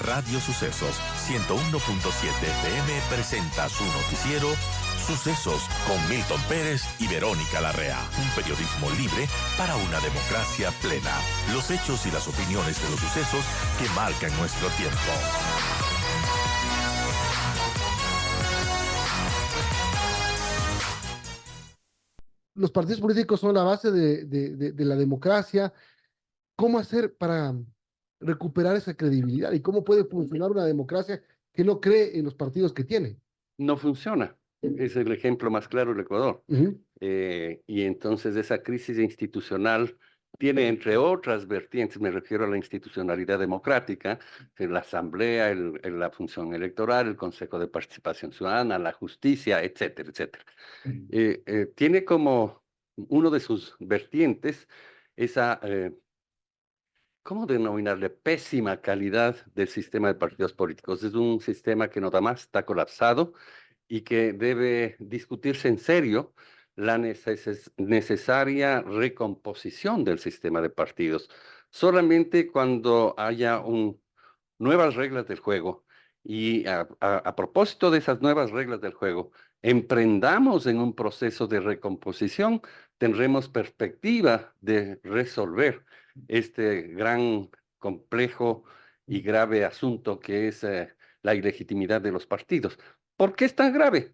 Radio Sucesos 101.7 FM presenta su noticiero Sucesos con Milton Pérez y Verónica Larrea. Un periodismo libre para una democracia plena. Los hechos y las opiniones de los sucesos que marcan nuestro tiempo. Los partidos políticos son la base de la democracia. ¿Cómo hacer para recuperar esa credibilidad? ¿Y cómo puede funcionar una democracia que no cree en los partidos que tiene? No funciona. Es el ejemplo más claro el Ecuador. Y entonces esa crisis institucional tiene, entre otras vertientes, me refiero a la institucionalidad democrática, la Asamblea, la función electoral, el Consejo de Participación Ciudadana, la justicia, etcétera, etcétera. Tiene como uno de sus vertientes esa, ¿cómo denominarle? Pésima calidad del sistema de partidos políticos. Es un sistema que nada más está colapsado y que debe discutirse en serio la necesaria recomposición del sistema de partidos. Solamente cuando haya nuevas reglas del juego y a propósito de esas nuevas reglas del juego, emprendamos en un proceso de recomposición, tendremos perspectiva de resolver este gran, complejo y grave asunto que es la ilegitimidad de los partidos. ¿Por qué es tan grave?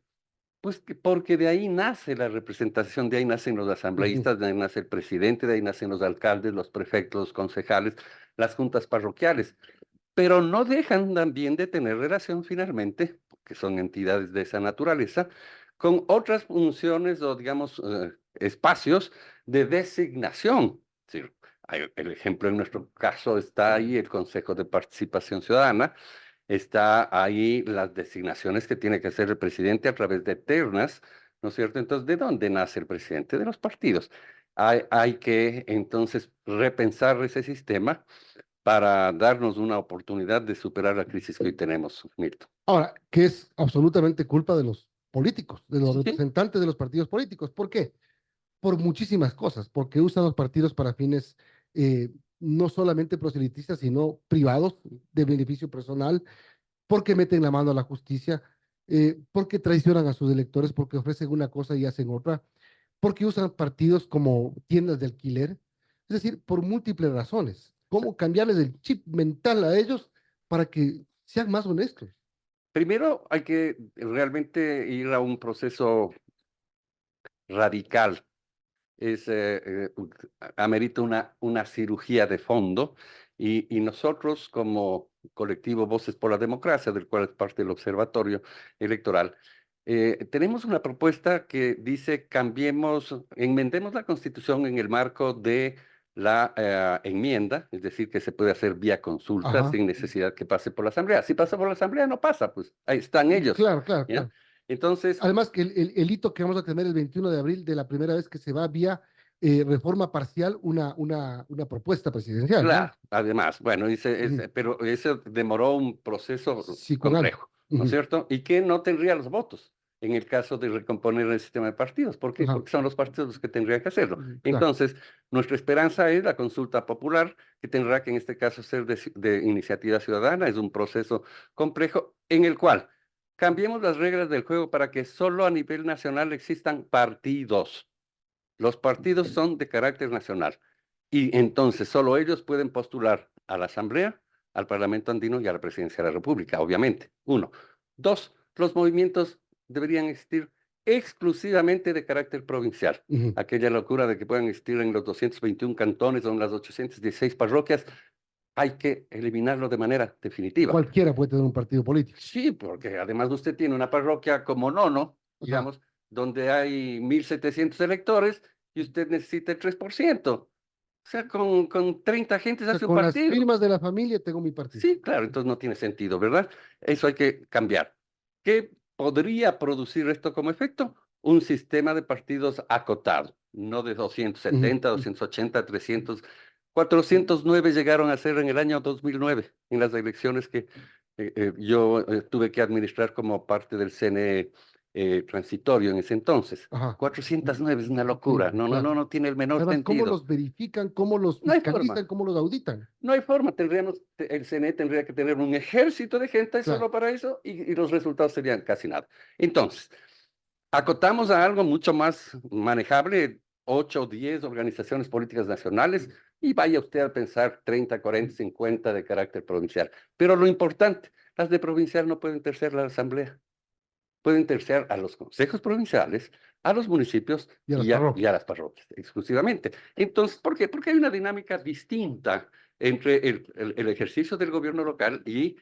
Pues porque de ahí nace la representación, de ahí nacen los asambleístas, de ahí nace el presidente, de ahí nacen los alcaldes, los prefectos, los concejales, las juntas parroquiales, pero no dejan también de tener relación finalmente, porque son entidades de esa naturaleza, con otras funciones o, digamos, espacios de designación. Es decir, el ejemplo en nuestro caso está ahí el Consejo de Participación Ciudadana, está ahí las designaciones que tiene que hacer el presidente a través de ternas, ¿no es cierto? Entonces, ¿de dónde nace el presidente? De los partidos. Hay que entonces repensar ese sistema para darnos una oportunidad de superar la crisis que hoy tenemos, Milton. Ahora, que es absolutamente culpa de los políticos, de los Sí. representantes de los partidos políticos. ¿Por qué? Por muchísimas cosas, porque usan los partidos para fines no solamente proselitistas, sino privados, de beneficio personal, porque meten la mano a la justicia, porque traicionan a sus electores, porque ofrecen una cosa y hacen otra, porque usan partidos como tiendas de alquiler, es decir, por múltiples razones. ¿Cómo cambiarles el chip mental a ellos para que sean más honestos? Primero hay que realmente ir a un proceso radical. Amerita una cirugía de fondo y nosotros como colectivo Voces por la Democracia, del cual es parte del Observatorio Electoral, tenemos una propuesta que dice enmendemos la Constitución en el marco de la enmienda, es decir, que se puede hacer vía consulta Ajá. sin necesidad que pase por la Asamblea. Si pasa por la Asamblea, no pasa, pues ahí están ellos. Claro, claro, ¿Ya? claro. Entonces, Además que el hito que vamos a tener el 21 de abril de la primera vez que se va vía reforma parcial una propuesta presidencial, ¿no? claro, además, bueno, Ujú. pero eso demoró un proceso Sí, con años. complejo, ¿no es Ujú. cierto? Y que no tendría los votos en el caso de recomponer el sistema de partidos. ¿Por qué? Ajá. Porque son los partidos los que tendrían que hacerlo. Claro. Entonces, nuestra esperanza es la consulta popular, que tendrá que en este caso ser de iniciativa ciudadana. Es un proceso complejo en el cual cambiemos las reglas del juego para que solo a nivel nacional existan partidos. Los partidos son de carácter nacional y entonces solo ellos pueden postular a la Asamblea, al Parlamento Andino y a la Presidencia de la República, obviamente. Uno. Dos, los movimientos deberían existir exclusivamente de carácter provincial. Ujú. Aquella locura de que puedan existir en los 221 cantones o en las 816 parroquias, hay que eliminarlo de manera definitiva. Cualquiera puede tener un partido político. Sí, porque además usted tiene una parroquia como Nono, Ajá. digamos, donde hay 1.700 electores y usted necesita el 3%. O sea, con 30 gentes O sea, hace un con las partido. firmas de la familia tengo mi partido. Sí, claro, entonces no tiene sentido, ¿verdad? Eso hay que cambiar. ¿Qué podría producir esto como efecto? Un sistema de partidos acotado, no de 270, Ujú. 280, 300. 409 llegaron a ser en el año 2009, en las elecciones que yo tuve que administrar como parte del CNE transitorio en ese entonces. Ajá. 409 es una locura, Sí, no, claro. no tiene el menor Además, ¿cómo sentido. los verifican? ¿Cómo los No hay forma. fiscalizan? ¿Cómo los auditan? No hay forma, el CNE tendría que tener un ejército de gente Claro. solo para eso y los resultados serían casi nada. Entonces, acotamos a algo mucho más manejable, 8 o 10 organizaciones políticas nacionales, y vaya usted a pensar 30, 40, 50 de carácter provincial. Pero lo importante, las de provincial no pueden terciar la asamblea, pueden terciar a los consejos provinciales, a los municipios Y a las y a parroquias. las parroquias, exclusivamente. Entonces, ¿por qué? Porque hay una dinámica distinta entre el ejercicio del gobierno local y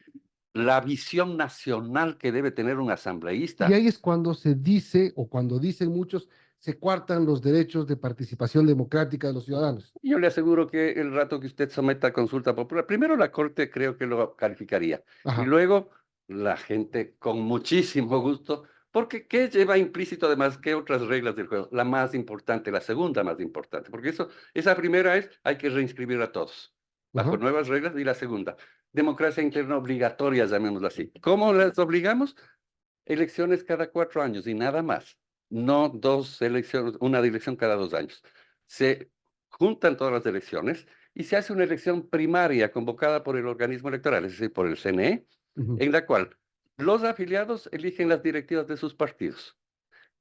la visión nacional que debe tener un Y asambleísta. ahí es cuando se dice, o cuando dicen muchos, se coartan los derechos de participación democrática de los ciudadanos. Yo le aseguro que el rato que usted someta a consulta popular, primero la Corte creo que lo calificaría y Ajá. luego la gente con muchísimo gusto, porque ¿qué lleva implícito además que otras reglas del juego? La más importante, la segunda más importante, porque esa primera es hay que reinscribir a todos bajo Ajá. nuevas reglas y la segunda, democracia interna obligatoria, llamémoslo así. ¿Cómo las obligamos? Elecciones cada 4 años y nada más. No dos elecciones, una elección cada 2 años. Se juntan todas las elecciones y se hace una elección primaria convocada por el organismo electoral, es decir, por el CNE, Ujú. en la cual los afiliados eligen las directivas de sus partidos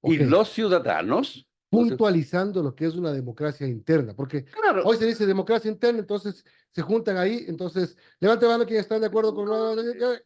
y Ok. los ciudadanos, Puntualizando lo que es una democracia interna, porque claro, hoy se dice democracia interna, entonces se juntan ahí, entonces levante la mano quien está de acuerdo con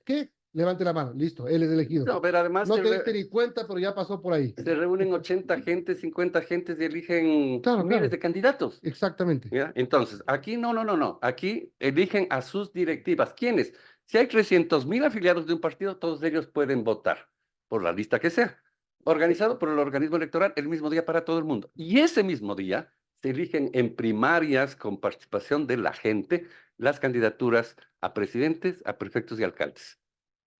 ¿qué? Levante la mano, listo, él es elegido. no, pero además No te diste ni cuenta, pero ya pasó por ahí. se reúnen 80 gentes, 50 gentes y eligen Claro, miles claro, de candidatos. exactamente. ¿Ya? Entonces, aquí no. Aquí eligen a sus directivas. ¿Quiénes? Si hay 300.000 afiliados de un partido, todos ellos pueden votar por la lista que sea. Organizado por el organismo electoral el mismo día para todo el mundo. Y ese mismo día se eligen en primarias con participación de la gente las candidaturas a presidentes, a prefectos y alcaldes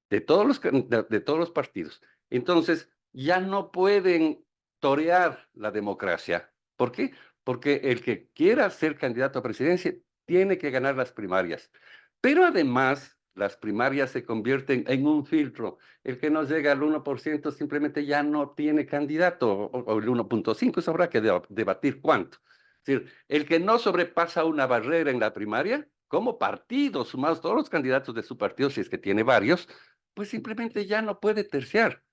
de todos los partidos. Entonces, ya no pueden torear la democracia. ¿Por qué? Porque el que quiera ser candidato a presidencia tiene que ganar las primarias. Pero además, las primarias se convierten en un filtro. El que no llega al 1% simplemente ya no tiene candidato, o el 1,5, eso habrá que debatir cuánto. Es decir, el que no sobrepasa una barrera en la primaria, como partido, sumados todos los candidatos de su partido, si es que tiene varios, pues simplemente ya no puede terciar.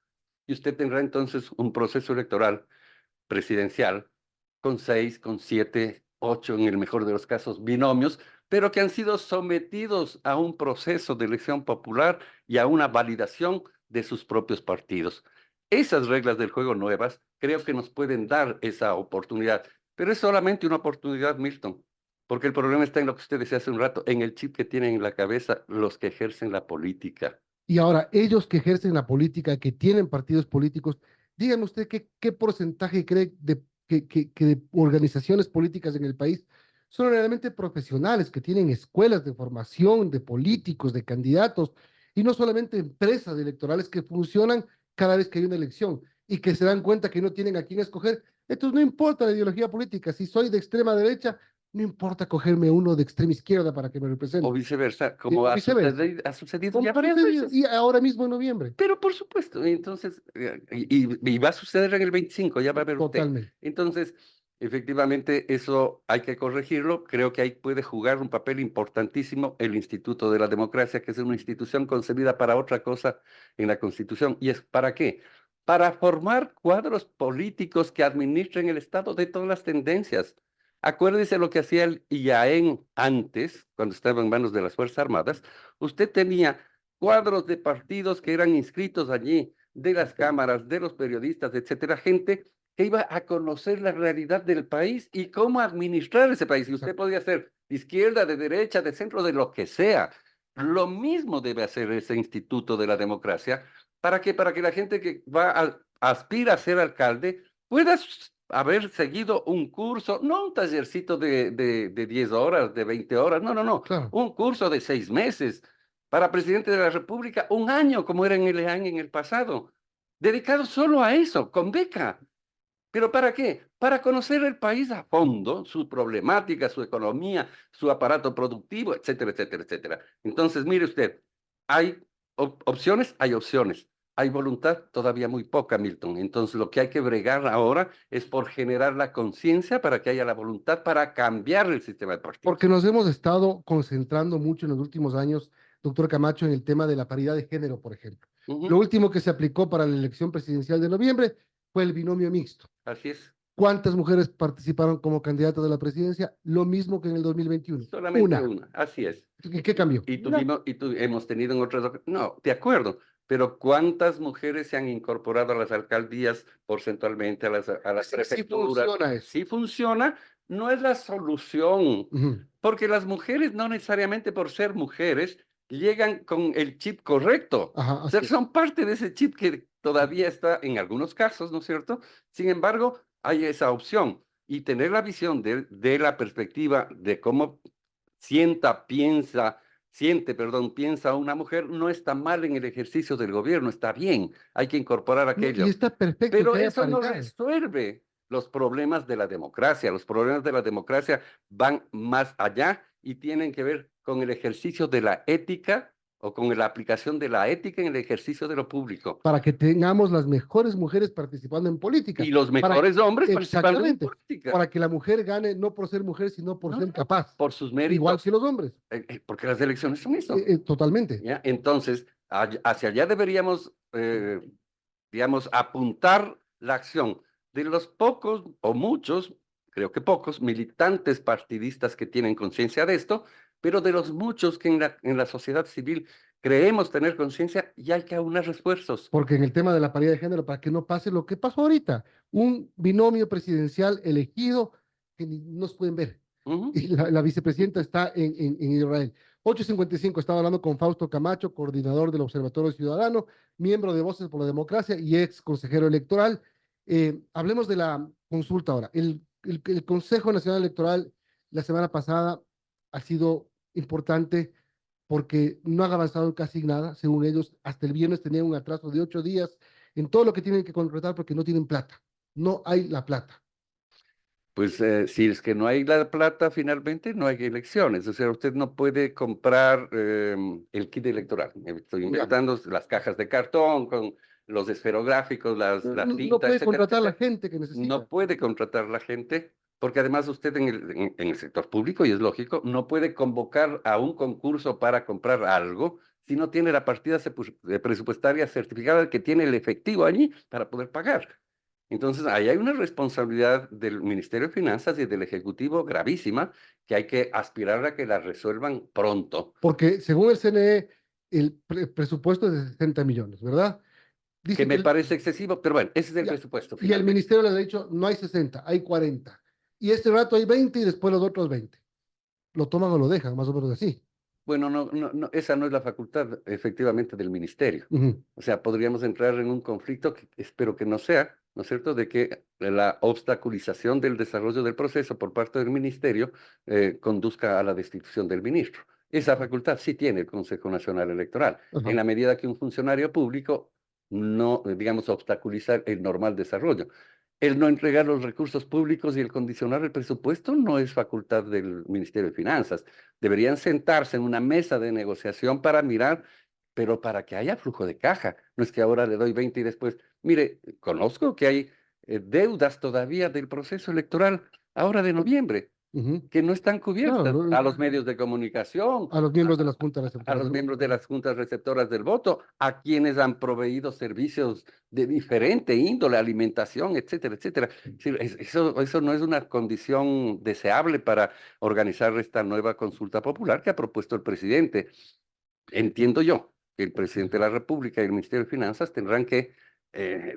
Y usted tendrá entonces un proceso electoral presidencial con 6, con 7, 8, en el mejor de los casos, binomios, pero que han sido sometidos a un proceso de elección popular y a una validación de sus propios partidos. Esas reglas del juego nuevas creo que nos pueden dar esa oportunidad, pero es solamente una oportunidad, Milton, porque el problema está en lo que usted decía hace un rato, en el chip que tienen en la cabeza los que ejercen la política. Y ahora, ellos que ejercen la política, que tienen partidos políticos, dígame usted qué porcentaje cree que de organizaciones políticas en el país son realmente profesionales, que tienen escuelas de formación de políticos, de candidatos, y no solamente empresas electorales que funcionan cada vez que hay una elección y que se dan cuenta que no tienen a quién escoger. Entonces no importa la ideología política, si soy de extrema derecha, no importa cogerme uno de extrema izquierda para que me O represente, viceversa, como o viceversa. ha sucedido Como ya ha varias sucedido, veces. y ahora mismo en noviembre, Pero por supuesto, entonces, y va a suceder en el 25, ya va a ver usted. totalmente. Entonces, efectivamente, eso hay que corregirlo. Creo que ahí puede jugar un papel importantísimo el Instituto de la Democracia, que es una institución concebida para otra cosa en la Constitución. ¿Y es para qué? Para formar cuadros políticos que administren el Estado de todas las tendencias. Acuérdese lo que hacía el IAEN antes, cuando estaba en manos de las Fuerzas Armadas. Usted tenía cuadros de partidos que eran inscritos allí, de las cámaras, de los periodistas, etcétera, gente que iba a conocer la realidad del país y cómo administrar ese país. Y usted Exacto. podía ser de izquierda, de derecha, de centro, de lo que sea. Lo mismo debe hacer ese Instituto de la Democracia. ¿Para qué? Para que la gente que aspira a ser alcalde pueda haber seguido un curso, no un tallercito de 10 horas, de 20 horas, no, Claro. un curso de 6 meses para presidente de la República, un año como era en el EAN en el pasado, dedicado solo a eso, con beca. ¿Pero para qué? Para conocer el país a fondo, su problemática, su economía, su aparato productivo, etcétera, etcétera, etcétera. Entonces, mire usted, hay opciones, hay opciones. hay voluntad todavía muy poca, Milton. Entonces, lo que hay que bregar ahora es por generar la conciencia para que haya la voluntad para cambiar el sistema de partidos. Porque nos hemos estado concentrando mucho en los últimos años, doctor Camacho, en el tema de la paridad de género, por ejemplo. Lo último que se aplicó para la elección presidencial de noviembre fue el binomio mixto. Así es. ¿Cuántas mujeres participaron como candidatas de la presidencia? Lo mismo que en el 2021. Solamente una. Así es. ¿Qué cambió? Hemos tenido en otras... No, de acuerdo. Pero ¿cuántas mujeres se han incorporado a las alcaldías porcentualmente, a las prefecturas? Sí funciona eso. Sí funciona, no es la solución. Porque las mujeres no necesariamente por ser mujeres llegan con el chip correcto. Ajá, O sea, son parte de ese chip que todavía está en algunos casos, ¿no es cierto? Sin embargo, hay esa opción. Y tener la visión de la perspectiva de cómo piensa una mujer, no está mal en el ejercicio del gobierno, está bien, hay que incorporar aquello. Y está perfecto. Pero eso no resuelve los problemas de la democracia. Los problemas de la democracia van más allá y tienen que ver con el ejercicio de la ética o con la aplicación de la ética en el ejercicio de lo público. Para que tengamos las mejores mujeres participando en política. Y los mejores hombres participando en política. Para que la mujer gane no por ser mujer, sino por ser capaz. Por sus méritos. Igual que los hombres. Porque las elecciones son eso. Totalmente. ¿Ya? Entonces, hacia allá deberíamos, digamos, apuntar la acción de los pocos o muchos, creo que pocos, militantes partidistas que tienen conciencia de esto, pero de los muchos que en la sociedad civil creemos tener conciencia y hay que aunar esfuerzos. Porque en el tema de la paridad de género, para que no pase lo que pasó ahorita, un binomio presidencial elegido que ni nos pueden ver. Y la vicepresidenta está en Israel. 8:55, estaba hablando con Fausto Camacho, coordinador del Observatorio Ciudadano, miembro de Voces por la Democracia y ex consejero electoral. Hablemos de la consulta ahora. El Consejo Nacional Electoral la semana pasada ha sido importante porque no han avanzado casi nada, según ellos. Hasta el viernes tenían un atraso de 8 días en todo lo que tienen que concretar porque no tienen plata. No hay la plata. Pues si es que no hay la plata, finalmente no hay elecciones. O sea, usted no puede comprar el kit electoral. Estoy inventando las cajas de cartón con los esferográficos, las tintas, no puede etcétera, contratar etcétera. la gente que necesita. No puede contratar la gente, porque además usted en el sector público, y es lógico, no puede convocar a un concurso para comprar algo si no tiene la partida presupuestaria certificada de que tiene el efectivo allí para poder pagar. Entonces, ahí hay una responsabilidad del Ministerio de Finanzas y del Ejecutivo gravísima que hay que aspirar a que la resuelvan pronto. Porque según el CNE, el presupuesto es de 60 millones, ¿verdad? Dice que me parece excesivo, pero bueno, ese es el presupuesto. Y el Ministerio le ha dicho, no hay 60, hay 40. Y este rato hay 20 y después los otros 20. Lo toman o lo dejan, más o menos así. Bueno, no, esa no es la facultad, efectivamente, del ministerio. O sea, podríamos entrar en un conflicto que espero que no sea, ¿no es cierto?, de que la obstaculización del desarrollo del proceso por parte del ministerio conduzca a la destitución del ministro. Esa facultad sí tiene el Consejo Nacional Electoral, en la medida que un funcionario público no, digamos, obstaculiza el normal desarrollo. El no entregar los recursos públicos y el condicionar el presupuesto no es facultad del Ministerio de Finanzas. Deberían sentarse en una mesa de negociación para mirar, pero para que haya flujo de caja. No es que ahora le doy 20 y después, mire, conozco que hay deudas todavía del proceso electoral ahora de noviembre, que no están cubiertas a los medios de comunicación, a los miembros de las juntas receptoras, a los miembros de las juntas receptoras del voto, a quienes han proveído servicios de diferente índole, alimentación, etcétera, etcétera. Eso no es una condición deseable para organizar esta nueva consulta popular que ha propuesto el presidente. Entiendo yo que el presidente de la República y el Ministerio de Finanzas tendrán que,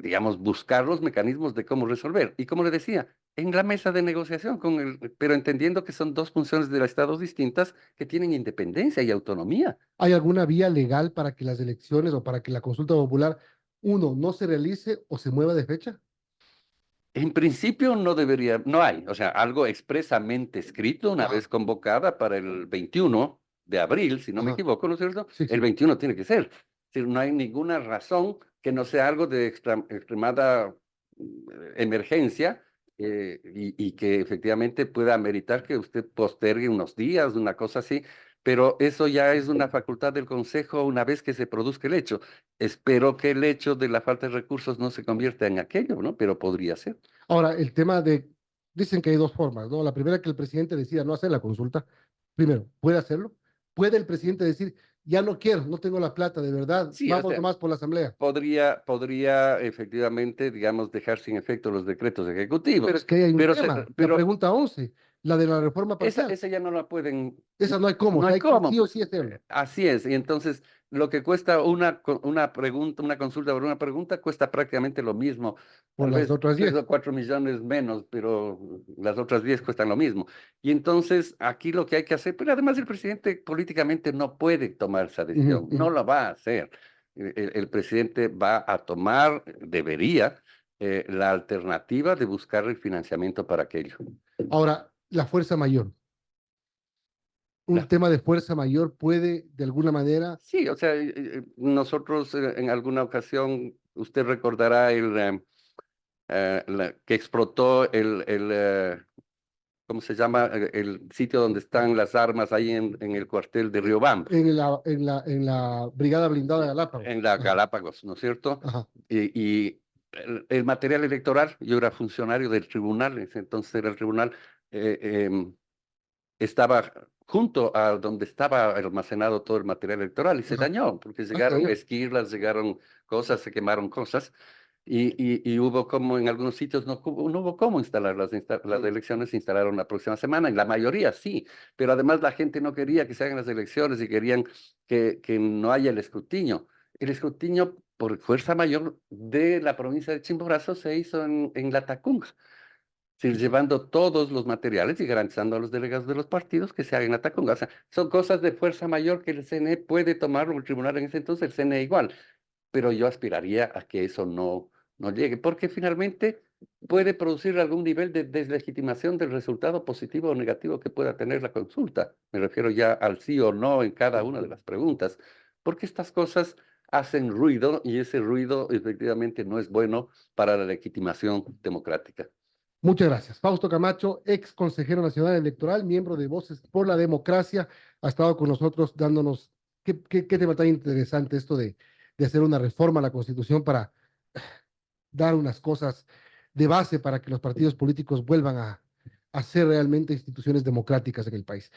digamos, buscar los mecanismos de cómo resolver. Y como le decía, en la mesa de negociación, pero entendiendo que son dos funciones del Estado distintas que tienen independencia y autonomía. ¿Hay alguna vía legal para que las elecciones o para que la consulta popular, uno, no se realice o se mueva de fecha? En principio no debería, no hay, o sea, algo expresamente escrito una vez convocada para el 21 de abril, si no me equivoco, ¿no es cierto? Sí. El 21 tiene que ser. Es decir, no hay ninguna razón que no sea algo de extremada emergencia y que efectivamente pueda ameritar que usted postergue unos días, una cosa así, pero eso ya es una facultad del Consejo una vez que se produzca el hecho. Espero que el hecho de la falta de recursos no se convierta en aquello, ¿no? Pero podría ser. Ahora, el tema de, dicen que hay dos formas, ¿no? La primera, que el presidente decida no hacer la consulta. Primero, puede hacerlo. Puede el presidente decir, ya no quiero, no tengo la plata, de verdad, Sí, o vamos sea, nomás por la asamblea. podría efectivamente, digamos, dejar sin efecto los decretos Pero es ejecutivos, que ahí hay un pero, tema, la pero pregunta 11, la de la reforma parcial. esa ya no la pueden, Esa no hay cómo, o no sea, hay hay que cómo, sí o pues sí hacerlo. así es. Y entonces, lo que cuesta una pregunta, una consulta por una pregunta, cuesta prácticamente lo mismo, Por tal las vez otras 3 o 10. 4 millones menos, pero las otras 10 cuestan lo mismo. Y entonces, aquí lo que hay que hacer, pero además el presidente políticamente no puede tomar esa Ujú, decisión, ujú. no lo va a hacer. El presidente va a tomar, debería, la alternativa de buscar el financiamiento para aquello. Ahora, la fuerza mayor. Un La tema de fuerza mayor puede, de alguna manera, Sí, o sea, nosotros en alguna ocasión, usted recordará que explotó ¿cómo se llama? El sitio donde están las armas ahí en el cuartel de Riobamba, en la brigada blindada de Galápagos. en la Ajá, Galápagos, ¿no es cierto? ajá. Y el material electoral, yo era funcionario del tribunal, en ese entonces era el tribunal, eh, em, estaba junto a donde estaba almacenado todo el material electoral y se Ajá. dañó, porque Ah, se llegaron dañó. esquirlas, llegaron cosas, se quemaron cosas, y hubo como en algunos sitios no hubo cómo instalar las elecciones, se instalaron la próxima semana, en la mayoría sí, pero además la gente no quería que se hagan las elecciones y querían que no haya el escrutinio. El escrutinio por fuerza mayor de la provincia de Chimborazo se hizo en La Tacunga, sí, llevando todos los materiales y garantizando a los delegados de los partidos que se hagan la Tacunga. O sea, son cosas de fuerza mayor que el CNE puede tomar, o el tribunal en ese entonces, el CNE igual, pero yo aspiraría a que eso no llegue, porque finalmente puede producir algún nivel de deslegitimación del resultado positivo o negativo que pueda tener la consulta. Me refiero ya al sí o no en cada una de las preguntas, porque estas cosas hacen ruido y ese ruido efectivamente no es bueno para la legitimación democrática. Muchas gracias. Fausto Camacho, ex consejero nacional electoral, miembro de Voces por la Democracia, ha estado con nosotros dándonos qué tema tan interesante esto de hacer una reforma a la Constitución para dar unas cosas de base para que los partidos políticos vuelvan a ser realmente instituciones democráticas en el país.